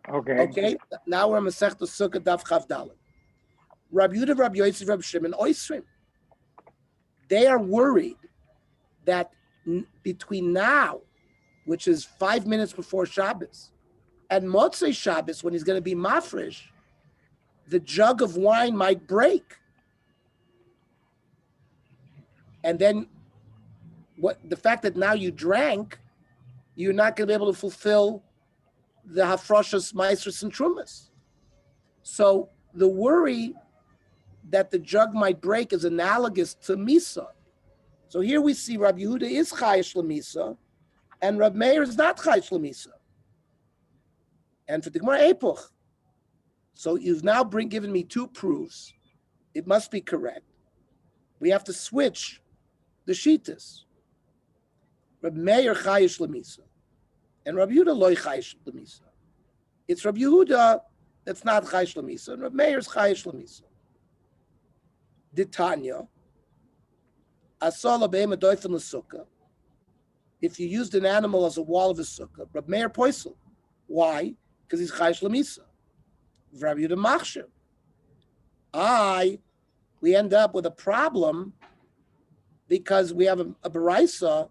Okay. Okay, now we're in Masechta Sukkah Daf Chav Dalet. Rabbi Yehuda, Rabbi Yosef, Rabbi Shimon, Oisrim. They are worried that between now, which is 5 minutes before Shabbos, and Motzei Shabbos, when he's going to be mafresh, the jug of wine might break. And then the fact that now you drank, you're not going to be able to fulfill the hafroshas, maestros, and trumas. So the worry that the jug might break is analogous to misa. So here we see Rabbi Yehuda is chayish lemisa, and Rabbi Meir is not chayish lemisa. And for the Gemara epoch, so you've now given me two proofs. It must be correct. We have to switch the shitas. Rabbi Meir chayish lemisa, and Rabbi Yehuda loy chayish lemisa. It's Rabbi Yehuda that's not chayish lemisa, and Rabbi Meir is chayish lemisa. Ditanya, asala be'em adoifen l'sukkah. If you used an animal as a wall of a sukkah, Rabbi Meir poisel. Why? Because he's chayish lemisa. Rabbi Yehuda machshir. We end up with a problem because we have a baraisa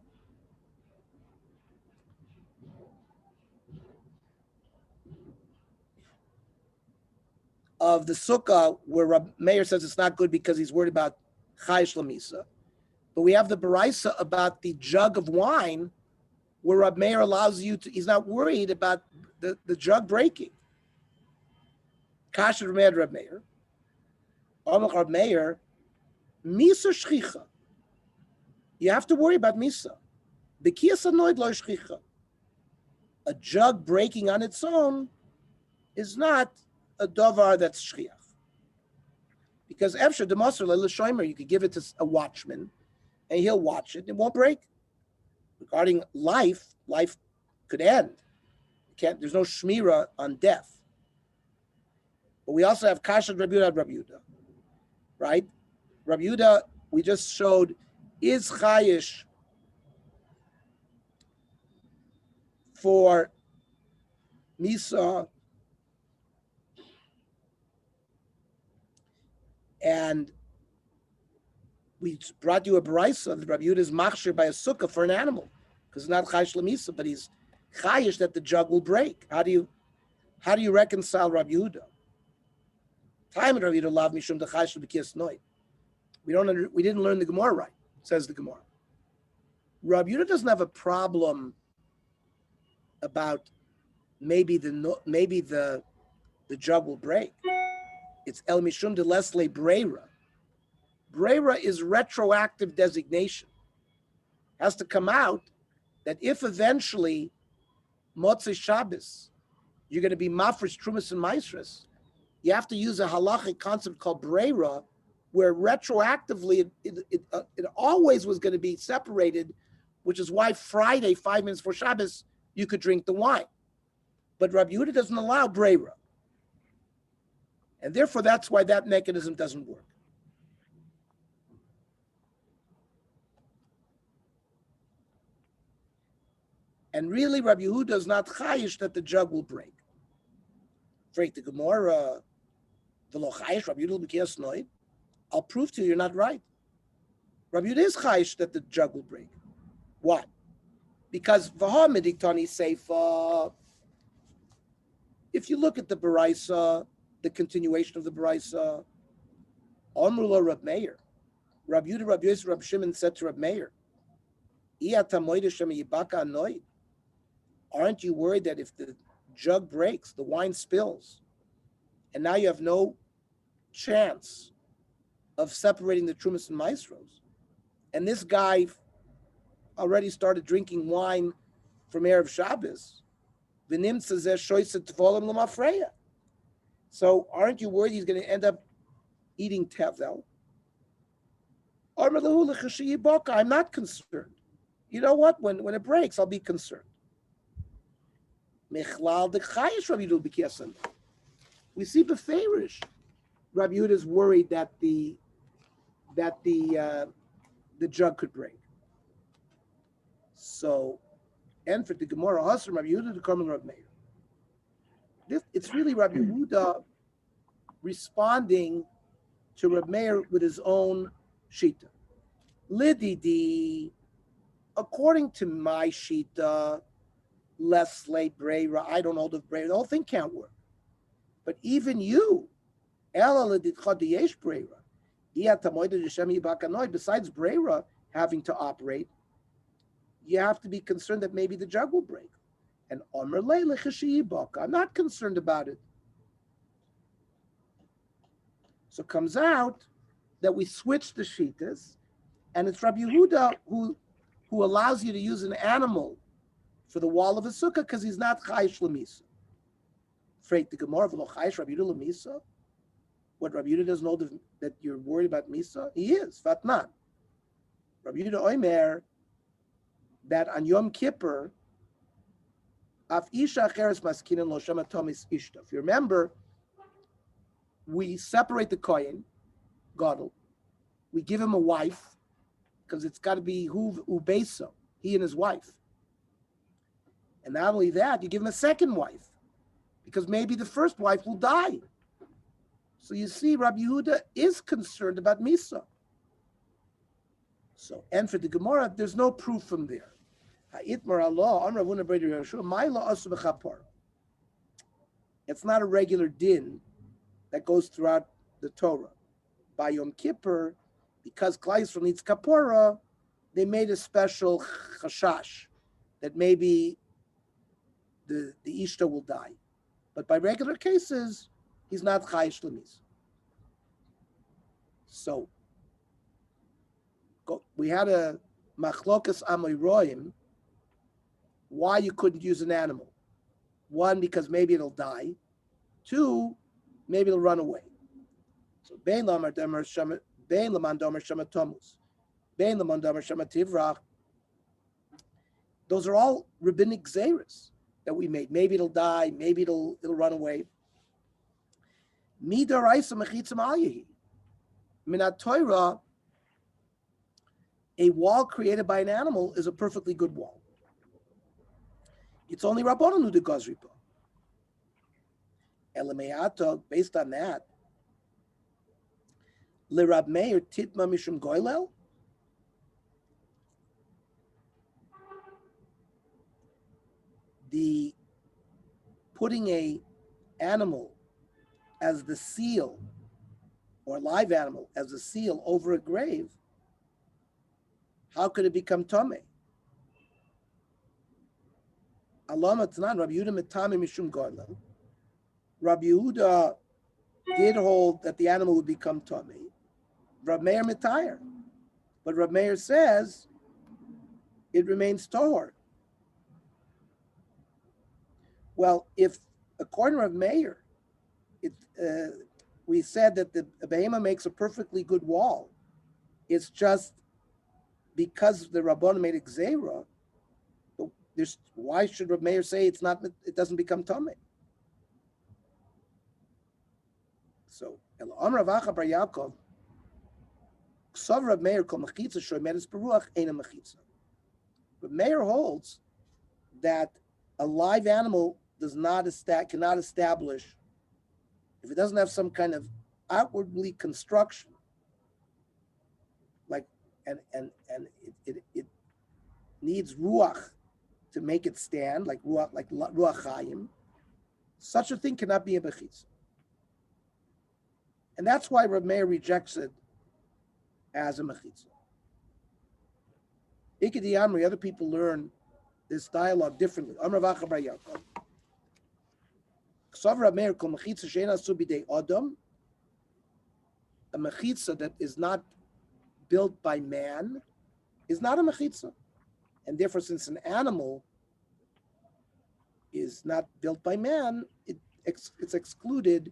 of the sukkah where Rabbi Meir says it's not good because he's worried about chayish lemisa. But we have the baraisa about the jug of wine where Rabbi Meir allows you to, he's not worried about the jug breaking. Kasher Rabbi Meir. Amach Rabbi Meir, misa shchicha. You have to worry about misa. B'kiyas anoid lo shchicha. A jug breaking on its own is not a davar that's shchiach. Because efshar demasar le'l'shomer, you could give it to a watchman, and he'll watch it, it won't break. Regarding life could end. There's no shmira on death. But we also have kasha Rabbi Yehuda, right? Rabbi Yehuda, we just showed, is chayish for misa, and we brought you a baraisa that Rabbi Yehuda is machshir by a sukkah for an animal, because it's not chayish lemisa, but he's chayish that the jug will break. How do you reconcile Rabbi Yehuda? Time Rabbi Yehuda lav mishum the chayish b'kiyas noid. We didn't learn the Gemara right, says the Gemara. Rabbi Yehuda doesn't have a problem about maybe the jug will break. It's el mishum de lesle breira. Breira is retroactive designation. Has to come out that if eventually Motzei Shabbos you're going to be mafresh trumas and maestros, you have to use a halachic concept called breira, where retroactively it always was going to be separated, which is why Friday, 5 minutes before Shabbos, you could drink the wine. But Rabbi Yehuda doesn't allow breira. And therefore, that's why that mechanism doesn't work. And really, Rabbi Yehuda is not chayish that the jug will break. Freak the Gemara, the lo chayish, Rabbi Yehuda b'kiyas noid. I'll prove to you you're not right. Rabbi Yehuda is chayish that the jug will break. Why? Because v'ha mediktani seifa. If you look at the baraisa, the continuation of the baraisa, Amrula Rabbi Meir, Rabbi Yehuda, Rabbi Yosef, Rabbi Shimon said to Rabbi Meir, aren't you worried that if the jug breaks, the wine spills, and now you have no chance of separating the trumas and maestros? And this guy already started drinking wine from Erev Shabbos. So aren't you worried he's going to end up eating tevel? I'm not concerned. You know what? When it breaks, I'll be concerned. We see beferish. Rabbi Yehuda is worried that the jug could break. So, and for the Gemara, Hashem Rabbi Yehuda to come and Rabbi Meir. It's really Rabbi Yehuda responding to Reb Meir with his own shita. Lididi, according to my shita, less late breira, I don't hold of breira, the whole thing can't work. But even you, Ela ledidcha diyesh breira, besides breira having to operate, you have to be concerned that maybe the jug will break. And Omer Leila I'm not concerned about it. So it comes out that we switch the shitas, and it's Rabbi Yehuda who allows you to use an animal for the wall of a sukkah because he's not chayish lemisa. Freit the Gemara v'lo chayish Rabbi Yehuda lemisa. What Rabbi Yehuda doesn't know that you're worried about misa? He is vatnan. Rabbi Yehuda oimer that on Yom Kippur, af isha acheres maskinin lo shema tomis ishta. If you remember, we separate the kohen, gadol. We give him a wife because it's got to be ubeso, he and his wife. And not only that, you give him a second wife because maybe the first wife will die. So you see, Rabbi Yehuda is concerned about misa. So, and for the Gemara, there's no proof from there. It's not a regular din that goes throughout the Torah. By Yom Kippur, because Klal Yisrael needs kapora, they made a special chashash that maybe the ishta will die. But by regular cases, he's not chayish lemis. So we had a machlokas amoyroim why you couldn't use an animal. One, because maybe it'll die. Two, maybe it'll run away. So bein lamar damer shama, bein laman damer shama tomus, bein laman damer shama tivrach. Those are all rabbinic xeris that we made. Maybe it'll die. Maybe it'll run away. Midaraisa mechitzam alyehi. Minat Torah, a wall created by an animal is a perfectly good wall. It's only Rabbanan who do gazripa. Elameata, based on that, Le Rab Meir titma mishum goylel. The putting a animal as the seal, or live animal as a seal over a grave, how could it become tame? Alama Tanan, Rabbi Yehuda metame mishum goylel. Rabbi Yehuda did hold that the animal would become tame. Rab Meir mitayr, but Rab Meir says it remains tohor. Well, if according to Rab Meir, we said that the behema makes a perfectly good wall. It's just because the Rabbanan made gzeira. Why should Rab Meir say it doesn't become tamei? So El Amar Avacha Bar Yaakov, Ksav Rab Meir kol mechitza shoymedes beruach eina mechitza. Rab Meir holds that a live animal cannot establish, if it doesn't have some kind of outwardly construction, like and it needs ruach to make it stand, like ruach chayim. Such a thing cannot be a bechitza, and that's why Reb Meir rejects it as a mechitza. Ikedi Amri, other people learn this dialogue differently. Amar Vacha Bar Yaakov. Ksav Reb Meir kol mechitza she'ena asu bidei adam. A mechitza that is not built by man is not a mechitza, and therefore, since an animal is not built by man, it's excluded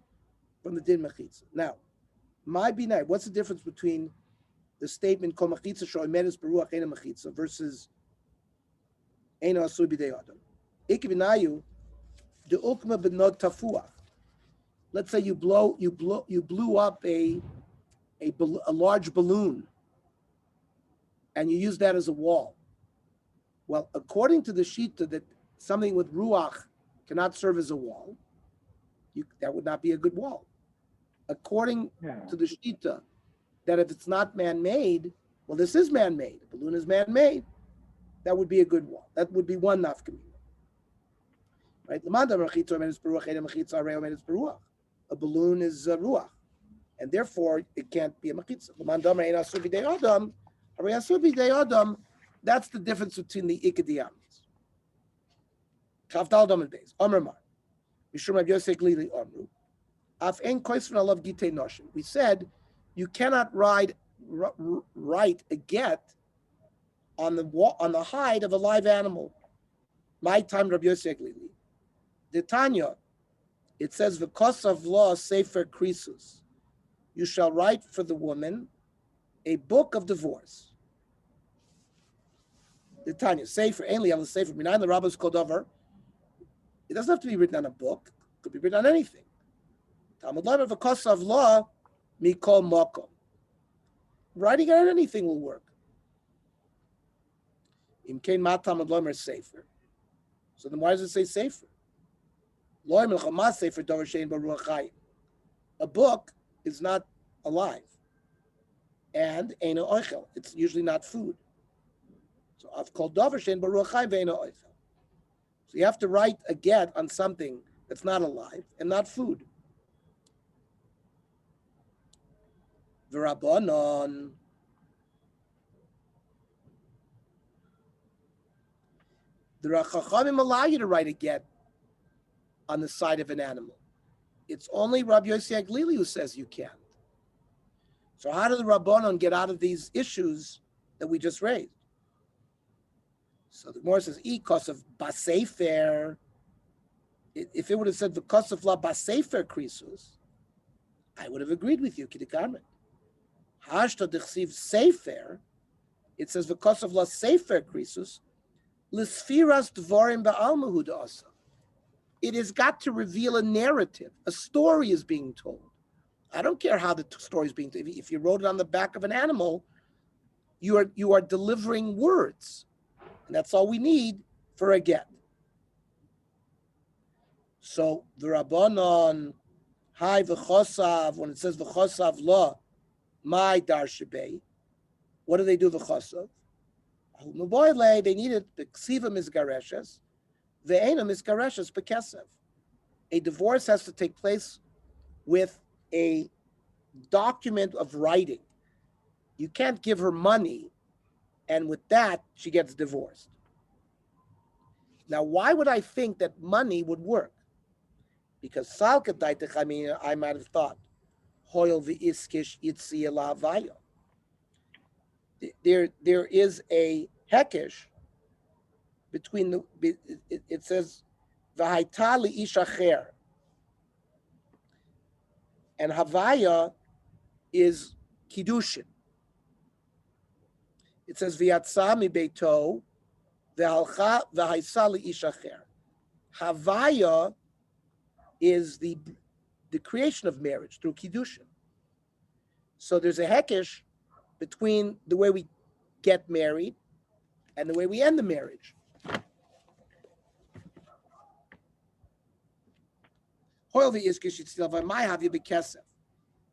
from the din mechitza. Now, my binay, what's the difference between the statement kol mechitza shoymedes beruach eina mechitza versus eina asu bidei adam? Ikibinayu the ukma benod tafuach. Let's say you blew up a large balloon, and you use that as a wall. Well, according to the shita that something with ruach cannot serve as a wall, that would not be a good wall. According Yeah. to the Shita, that if it's not man-made, well, this is man-made. A balloon is man-made. That would be a good wall. That would be one nafkamina. Right? A balloon is ruach, and therefore it can't be a mechitza. That's the difference between the ikadiyamis. Chavdal Daman Beis. Amar Mar. Mishum Rav Yosef Glili Amru. Af ein koisven alav gitei noshim. We said you cannot write a get on the hide of a live animal. My time Rav Yosef Glili. The Tanya, it says because of law sefer krisus. You shall write for the woman a book of divorce. The Tanya, sefer, ainly al sefer, minayin the rabbis called over. It doesn't have to be written on a book. It could be written on anything. Talmud Lev of a kosa of law, mikol mokom. Writing on anything will work. Imkein ma Talmud Lev sefer. So then why does it say sefer? Lo milchama sefer davar shein baruach chayim. A book is not alive, and eino oichel. It's usually not food. So I've called davar shein baruach chayim ve'eino oichel. So you have to write a get on something that's not alive and not food. V'rabbanon. The Chachamim allow you to write a get on the side of an animal. It's only Rabbi Yossi Aglili who says you can't. So how do the Rabbanon get out of these issues that we just raised? So the Gemara says, "Ikos of basefer." If it would have said "v'kos of la basefer krisus," I would have agreed with you, Kidikamen. Hashta dechsiv sefer. It says "v'kos of la sefer krisus." L'sfiras dvarim ba'alma asa. It has got to reveal a narrative. A story is being told. I don't care how the story is being told. If you wrote it on the back of an animal, you are delivering words. And that's all we need for a get. So the Rabbanon, hi v'chosav, when it says v'chosav la, my darshibei, what do they do v'chosav? They need it, the ksiva misgareshes, ve'ena misgareshes bekesev. A divorce has to take place with a document of writing. You can't give her money and with that, she gets divorced. Now, why would I think that money would work? Because I might have thought, there is a hekesh between it says, V'haitali ishacher. And Havaya is Kiddushin. It says v'yatsa mi beito v'halcha v'haisa li'ish acher. Havaya is the creation of marriage through kiddushin. So there's a hekesh between the way we get married and the way we end the marriage.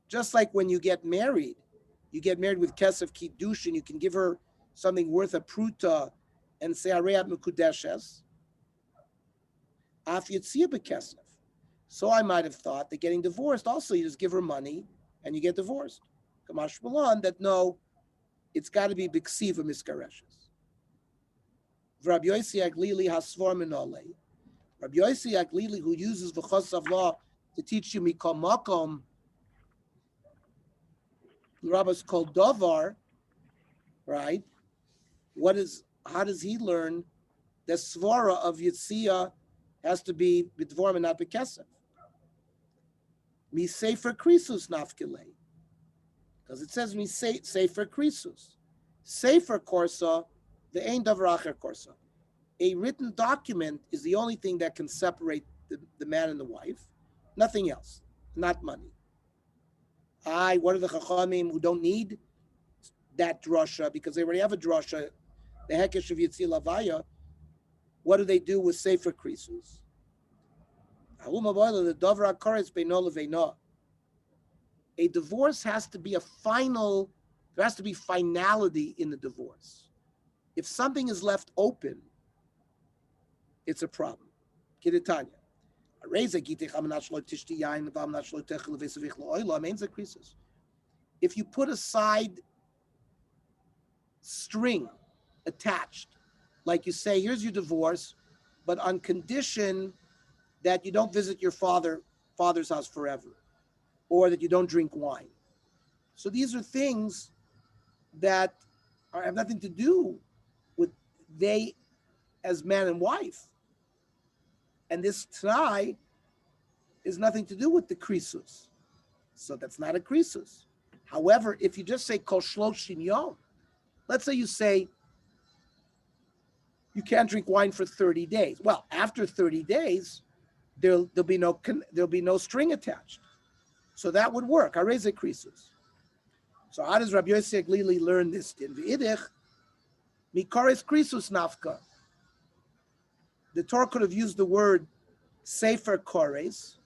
Just like when you get married with kesef kiddushin, you can give her something worth a pruta and say areat mekudeshes. Af yitzia bekesef. So I might have thought that getting divorced also you just give her money and you get divorced. Kamash Malan that no, it's got to be b'ksiva miskareshes. Rabbi Yossi Aglili hasvar minolei. Rabbi Yossi Aglili, who uses v'chosav law to teach you mikol makom, the rabbis called davar, right? How does he learn that svara of Yitzia has to be b'dvorim and not b'kesef? Mi sefer krisus nafkilei. Because it says mi sefer krisus. Sefer korsa, the ein davar acher korsa. A written document is the only thing that can separate the man and the wife. Nothing else, not money. What are the chachamim who don't need that drasha because they already have a drasha, the hekesh of Yitzil Avaya? What do they do with sefer krisus? A divorce has to be a final, there has to be finality in the divorce. If something is left open, it's a problem. Kiritanya. If you put a side string attached, like you say, here's your divorce, but on condition that you don't visit your father's house forever, or that you don't drink wine. So these are things that have nothing to do with they as man and wife. And this t'nai is nothing to do with the krisus. So that's not a krisus. However, if you just say kol shloshim yom, let's say you say you can't drink wine for 30 days. Well, after 30 days, there'll be no string attached. So that would work. Areze krisus. So how does Rabbi Yossi Glili learn this? In V'idich, mikares krisus nafka. The Torah could have used the word sefer kores.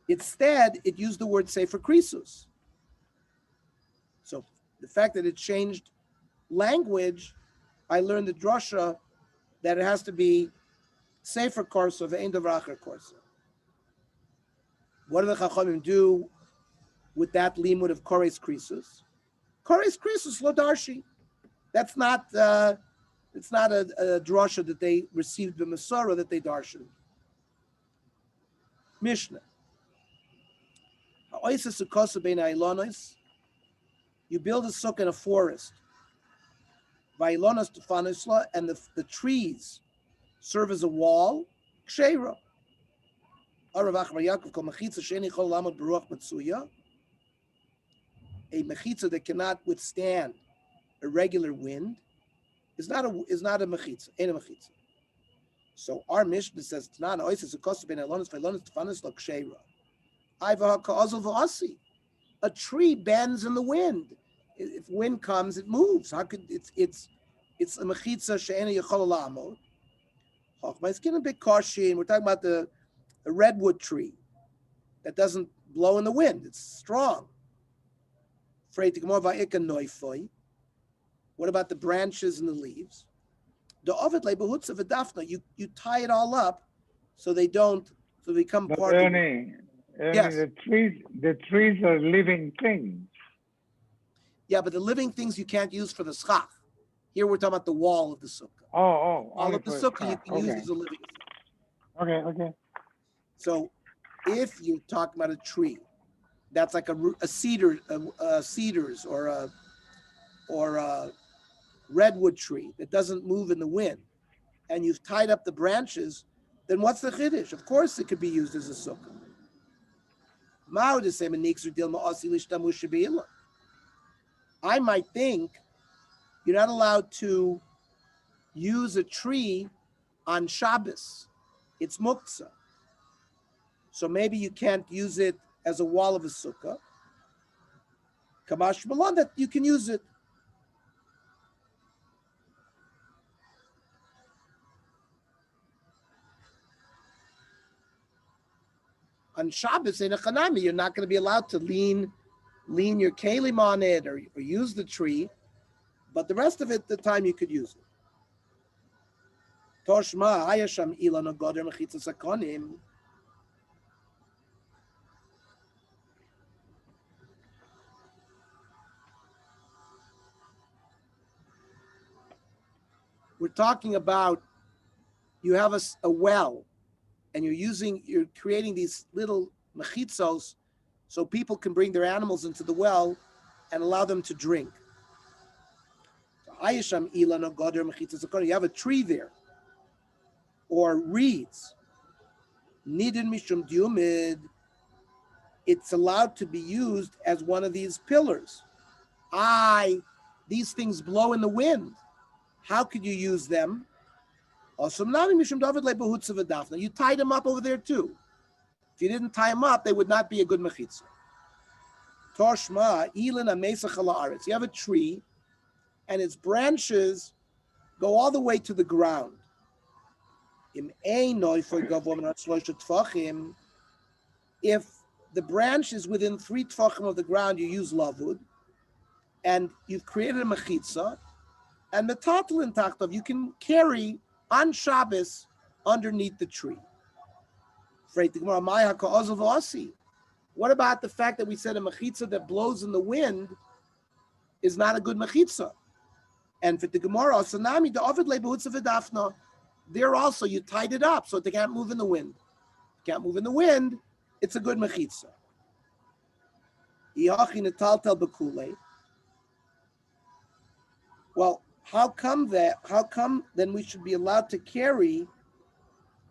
Instead, it used the word sefer krisus. So the fact that it changed language, I learned the drasha that it has to be sefer korsa ve'en davracher korsa. What do the Chachamim do with that limud of kores krisus? Kores krisus lo darshi. That's not. It's not a drasha that they received the Masorah that they darshan. Mishnah. You build a sukkah in a forest. And the trees serve as a wall. Ksheira. A mechitza that cannot withstand a regular wind is not a mechitza, ain't a mechitza. So our Mishnah says it's not oisis ukosu ben elonis v'elonis tefanis lo ksheira. Iva ha'ka'azul v'asi. A tree bends in the wind. If wind comes, it moves. How could it's a mechitza she'ena yechol la'amod. We're talking about a redwood tree that doesn't blow in the wind. It's strong. What about the branches and the leaves? You tie it all up so they become But part Ernie, Yes. the trees are living things. Yeah, but the living things you can't use for the schach. Here we're talking about the wall of the sukkah. All of the sukkah you can use as a living thing. Okay. So if you're talking about a tree, that's like a cedar, cedars or a redwood tree that doesn't move in the wind, and you've tied up the branches, then what's the chiddush? Of course it could be used as a sukkah. I might think you're not allowed to use a tree on Shabbos. It's muktzah. So maybe you can't use it as a wall of a sukkah. Kamash Malon, that you can use it. On Shabbos in a chanami, you're not going to be allowed to lean your kalim on it or use the tree, but the rest of it, the time you could use it. Toshma hayasham ilan agoder mechitzas hakonim. We're talking about you have a well, and you're creating these little mechitzos so people can bring their animals into the well and allow them to drink. You have a tree there, or reeds. Nidin mishum diumid. It's allowed to be used as one of these pillars. These things blow in the wind. How could you use them? You tied them up over there too. If you didn't tie them up, they would not be a good mechitza. Toshma ilin amesach ala aretz. You have a tree, and its branches go all the way to the ground. Im ein Neufel gavur min shlosh tfachim. If the branch is within 3 tfachim of the ground, you use lavud, and you've created a mechitza, and metatlin tachtov, you can carry on Shabbos underneath the tree. What about the fact that we said a mechitza that blows in the wind is not a good mechitza? And for the Gemara, Sanami, the Ovid Lebehutza V'Dafna, there also you tied it up so they can't move in the wind. Can't move in the wind, it's a good mechitza. Well, how come then we should be allowed to carry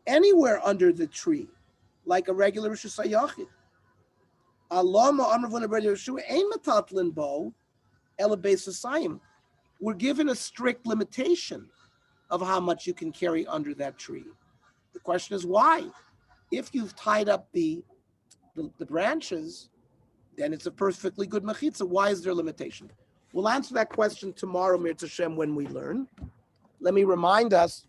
anywhere under the tree, like a regular Rosh Hashanah? We're given a strict limitation of how much you can carry under that tree. The question is why? If you've tied up the branches, then it's a perfectly good mechitza. Why is there a limitation? We'll answer that question tomorrow, Mirz Hashem, when we learn. Let me remind us